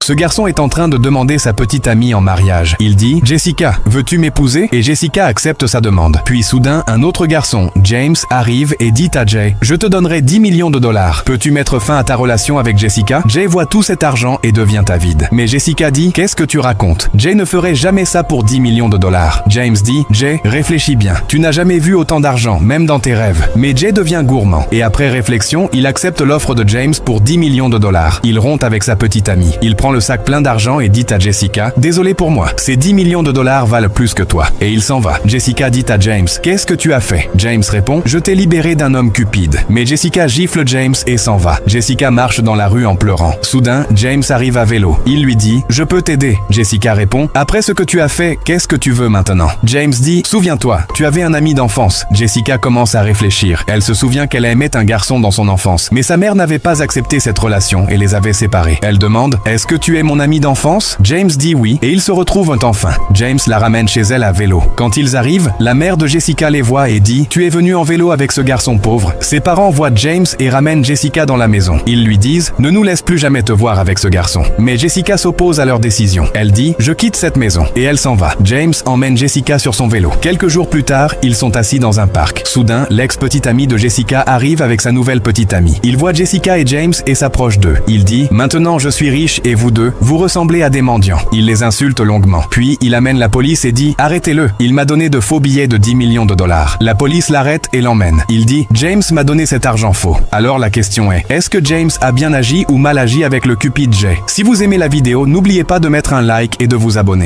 Ce garçon est en train de demander sa petite amie en mariage. Il dit « Jessica, veux-tu m'épouser ?» Et Jessica accepte sa demande. Puis soudain, un autre garçon, James, arrive et dit à Jay « Je te donnerai 10 millions de dollars. Peux-tu mettre fin à ta relation avec Jessica ?» Jay voit tout cet argent et devient avide. Mais Jessica dit « Qu'est-ce que tu racontes? Jay ne ferait jamais ça pour 10 millions de dollars. » James dit « Jay, réfléchis bien. Tu n'as jamais vu autant d'argent, même dans tes rêves. » Mais Jay devient gourmand. Et après réflexion, il accepte l'offre de James pour 10 millions de dollars. Il rompt avec sa petite amie. Il prend le sac plein d'argent et dit à Jessica « Désolé pour moi, ces 10 millions de dollars valent plus que toi. » Et il s'en va. Jessica dit à James « Qu'est-ce que tu as fait ?» James répond « Je t'ai libéré d'un homme cupide. » Mais Jessica gifle James et s'en va. Jessica marche dans la rue en pleurant. Soudain, James arrive à vélo. Il lui dit « Je peux t'aider. » Jessica répond « Après ce que tu as fait, qu'est-ce que tu veux maintenant ?» James dit « Souviens-toi, tu avais un ami d'enfance. » Jessica commence à réfléchir. Elle se souvient qu'elle aimait un garçon dans son enfance. Mais sa mère n'avait pas accepté cette relation et les avait séparés. Elle demande « Est-ce que tu es mon ami d'enfance ?» James dit oui et ils se retrouvent enfin. James la ramène chez elle à vélo. Quand ils arrivent, la mère de Jessica les voit et dit « Tu es venu en vélo avec ce garçon pauvre. » Ses parents voient James et ramènent Jessica dans la maison. Ils lui disent « Ne nous laisse plus jamais te voir avec ce garçon. » Mais Jessica s'oppose à leur décision. Elle dit « Je quitte cette maison. » Et elle s'en va. James emmène Jessica sur son vélo. Quelques jours plus tard, ils sont assis dans un parc. Soudain, l'ex-petite amie de Jessica arrive avec sa nouvelle petite amie. Il voit Jessica et James et s'approche d'eux. Il dit « Maintenant je suis riche et vous deux, vous ressemblez à des mendiants. » Il les insulte longuement. Puis il amène la police et dit « Arrêtez-le. Il m'a donné de faux billets de 10 millions de dollars. » La police l'arrête et l'emmène. Il dit « James m'a donné cet argent faux. » Alors la question est, est-ce que James a bien agi ou mal agi avec le cupide Jay? Si vous aimez la vidéo, n'oubliez pas de mettre un like et de vous abonner.